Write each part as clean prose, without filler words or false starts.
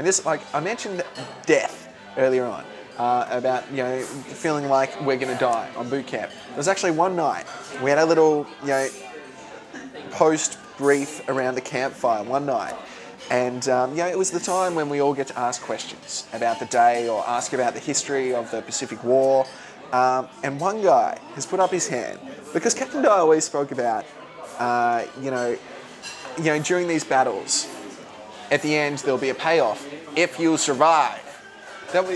And this, like, I mentioned death earlier on, about, feeling like we're going to die on boot camp. There was actually one night, we had a little, post-brief around the campfire one night. And, it was the time when we all get to ask questions about the day or ask about the history of the Pacific War. And one guy has put up his hand because Captain Dye always spoke about, during these battles, at the end there'll be a payoff if you survive.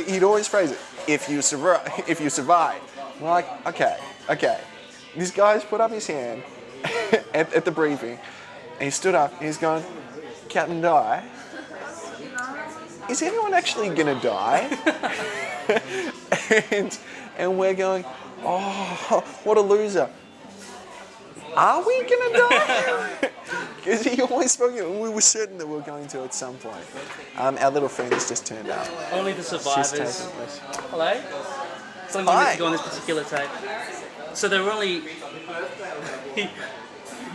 He'd always phrase it, if you survive. We're like, okay. This guy's put up his hand at the briefing, and he stood up and he's going, Captain Dye, is anyone actually going to die? and we're going, oh, what a loser. Are we going to die? Because he always spoke, we were certain that we were going to at some point. Our little friend has just turned up. Only the survivors. Hello? Something Hi. needs to go on this particular tape. So there were only... you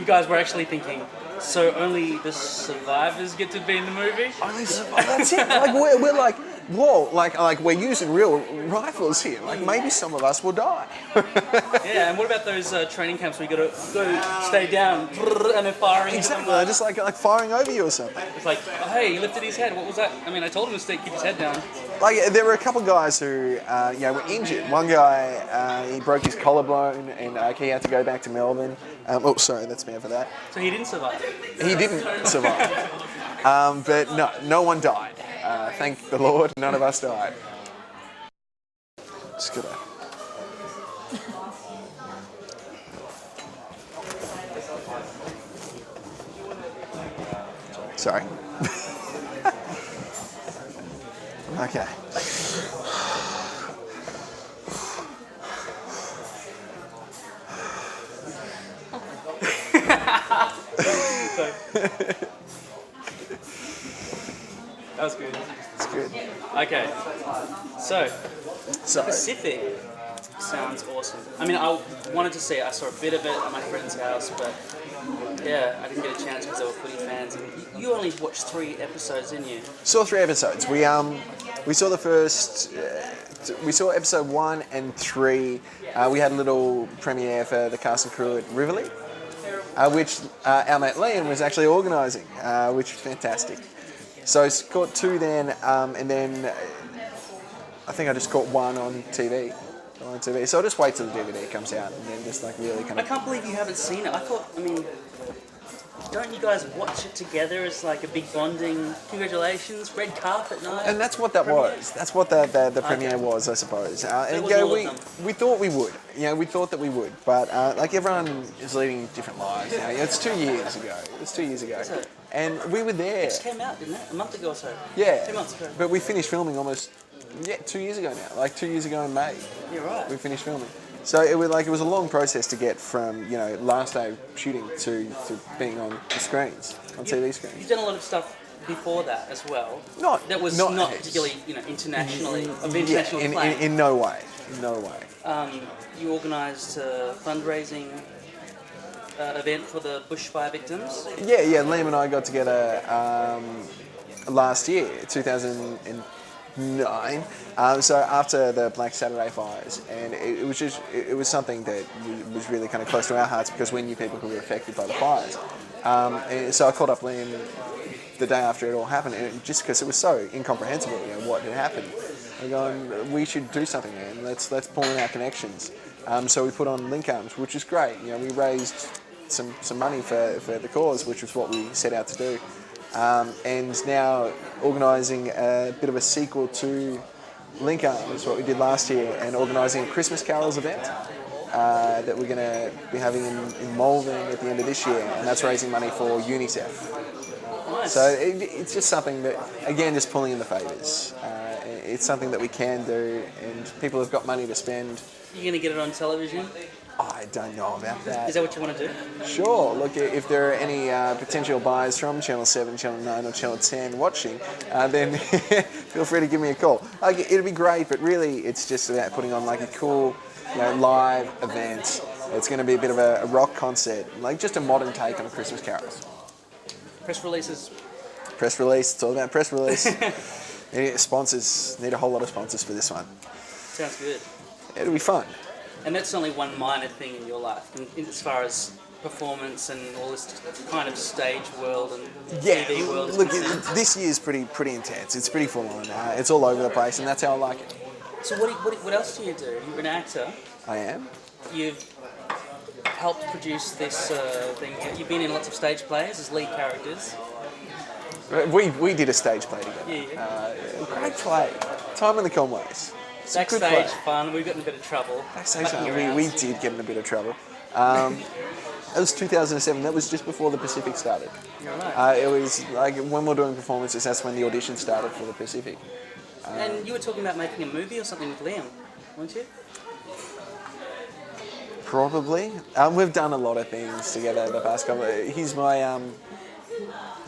guys were actually thinking, so only the survivors get to be in the movie? Only survivors, that's it. Like, we're like, whoa, like we're using real rifles here. Like, maybe some of us will die. Yeah, and what about those training camps where you got to go stay down and then firing? Exactly, just like firing over you or something. It's like, oh, hey, he lifted his head. What was that? I mean, I told him to keep his head down. Like, there were a couple of guys who, were injured. One guy, he broke his collarbone and he had to go back to Melbourne. Oh, sorry, that's bad for that. So he didn't survive? He didn't survive. But no one died. Thank the Lord, none of us died. Just gotta... Sorry. Okay. That was good. It's good. Okay. So Pacific sounds awesome. I mean, I wanted to see it. I saw a bit of it at my friend's house, but yeah, I didn't get a chance because they were footy fans. And you only watched 3 episodes, didn't you? Saw 3 episodes. We saw the first. We saw episode 1 and 3. We had a little premiere for the cast and crew at Rivoli, which our mate Liam was actually organising, which was fantastic. So I caught 2 then, and then I think I just caught 1 on TV. So I'll just wait till the DVD comes out and then just like really kind of... I can't believe you haven't seen it. Don't you guys watch it together as like a big bonding, congratulations, red carpet night? And that's what that was. That's what the premiere was, I suppose. And we thought we would. We thought that we would. But like everyone is leading different lives. It's 2 years ago. Is it? And we were there. It just came out, didn't it? A month ago or so? Yeah. 2 months ago. But we finished filming almost 2 years ago now. Like 2 years ago in May. You're right. We finished filming. So it was a long process to get from last day shooting to being on the screens, on TV screens. You've done a lot of stuff before that as well. Not particularly internationally of international acclaim. In no way. You organised a fundraising event for the bushfire victims. Yeah. Liam and I got together last year, 2009. So after the Black Saturday fires, and it was something that was really kind of close to our hearts because we knew people who were affected by the fires. And so I called up Liam the day after it all happened, and just because it was so incomprehensible, what had happened. We're going, we should do something, man. Let's pull in our connections. So we put on link arms, which is great. We raised some money for the cause, which was what we set out to do. And now organising a bit of a sequel to Link Arms, what we did last year, and organising a Christmas Carols event that we're going to be having in Malvern at the end of this year, and that's raising money for UNICEF. Nice. So it's just something that, again, just pulling in the favours. It's something that we can do, and people have got money to spend. You're going to get it on television? I don't know about that. Is that what you want to do? Sure. Look, if there are any potential buyers from Channel 7, Channel 9 or Channel 10 watching, then feel free to give me a call. It'd be great, but really it's just about putting on like a cool live event. It's going to be a bit of a rock concert, like just a modern take on a Christmas carols. Press releases Press release. It's all about press release. Sponsors. Need a whole lot of sponsors for this one. Sounds good. It'll be fun. And that's only one minor thing in your life, as far as performance and all this kind of stage world and TV world is look, concerned. this year's pretty intense. It's pretty full on. It's all over the place, and that's how I like it. So what else do you do? You're an actor. I am. You've helped produce this thing. You've been in lots of stage plays as lead characters. We did a stage play together. Yeah. Great play. Time in the Conways. Backstage fun. We got in a bit of trouble. Backstage fun. We did get in a bit of trouble. It was 2007. That was just before the Pacific started. You're right. It was like when we're doing performances. That's when the audition started for the Pacific. And you were talking about making a movie or something with Liam, weren't you? Probably. We've done a lot of things together the past couple. He's my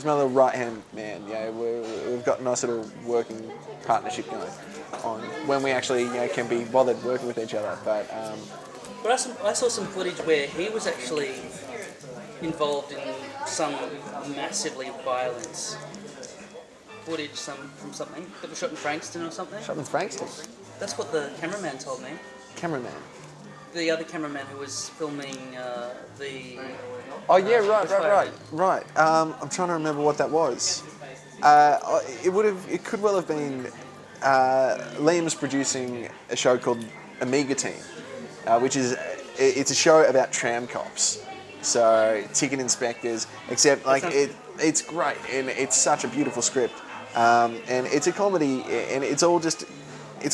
little right hand man. Yeah, we've got a nice little working partnership going on when we actually can be bothered working with each other. But I saw some footage where he was actually involved in some massively violent footage from something that was shot in Frankston or something. Shot in Frankston? That's what the cameraman told me. Cameraman? The other cameraman who was filming the... Oh yeah, right. I'm trying to remember what that was. It could well have been Liam's producing a show called Amiga Team, which is it's a show about tram cops, so ticket inspectors. Except it's great and it's such a beautiful script, and it's a comedy and it's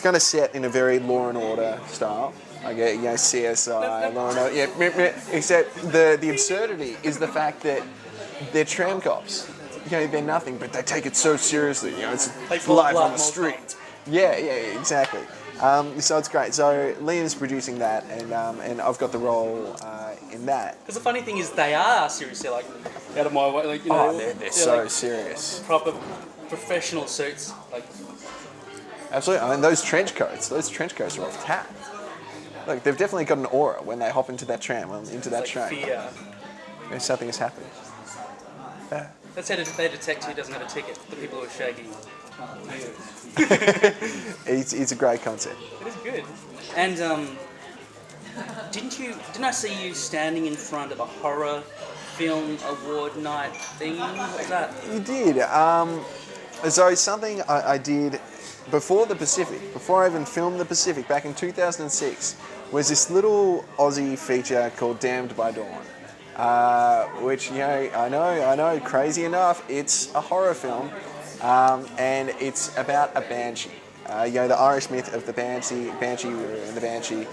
kind of set in a very Law and Order style. Like CSI, Law and Order. Except the absurdity is the fact that they're tram cops. They're nothing, but they take it so seriously. It's life on the street. Yeah, exactly. So it's great. So Liam's producing that, and I've got the role in that. Because the funny thing is, they are seriously like out of my way. They're so like serious. Proper professional suits. Absolutely. I mean, those trench coats are off tap. Look, they've definitely got an aura when they hop into that tram, into that train. Fear. Something has happened. Yeah. That's how they detect who doesn't have a ticket. The people who are shaking. It's a great concept. It is good. And didn't I see you standing in front of a horror film award night thing? What was that? You did. So something I did before the Pacific, before I even filmed the Pacific, back in 2006, was this little Aussie feature called Damned by Dawn, which, I know, crazy enough, it's a horror film, and it's about a banshee. The Irish myth of the banshee and the banshee,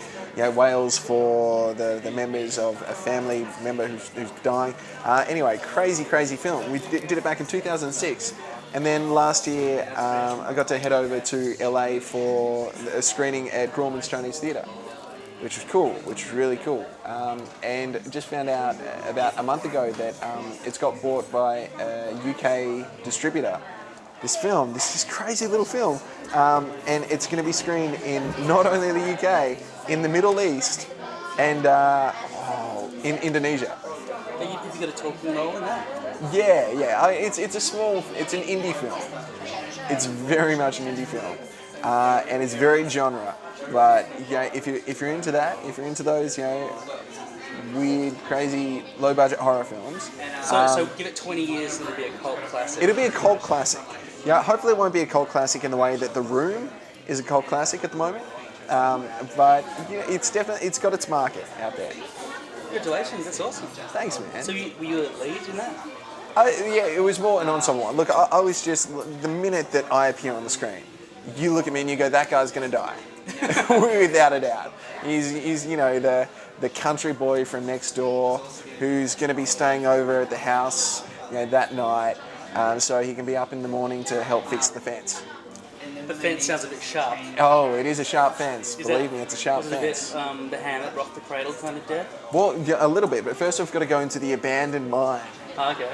wails for the members of a family member who's dying. Anyway, crazy film. We did it back in 2006. And then last year, I got to head over to LA for a screening at Grauman's Chinese Theatre, which was cool, which was really cool. And just found out about a month ago that it's got bought by a UK distributor. This crazy little film, and it's going to be screened in not only the UK, in the Middle East, and in Indonesia. Have you got a talking role in that? Yeah. It's an indie film. It's very much an indie film, and it's very genre. But if you're into that, if you're into those, weird, crazy, low-budget horror films. So give it 20 years and it'll be a cult classic. It'll be a cult classic. Hopefully it won't be a cult classic in the way that The Room is a cult classic at the moment. But it's got its market out there. Congratulations, that's awesome. Thanks, man. So were you a lead in that? It was more an ensemble one. Look, I was just, the minute that I appear on the screen, you look at me and you go, that guy's going to die. Without a doubt. He's the country boy from next door who's going to be staying over at the house that night, so he can be up in the morning to help fix the fence. The fence sounds a bit sharp. Oh, it is a sharp fence. Believe me, it's a sharp fence. Was it a bit the hand that rocked the cradle kind of death? Well, a little bit, but first we've got to go into the abandoned mine. Okay.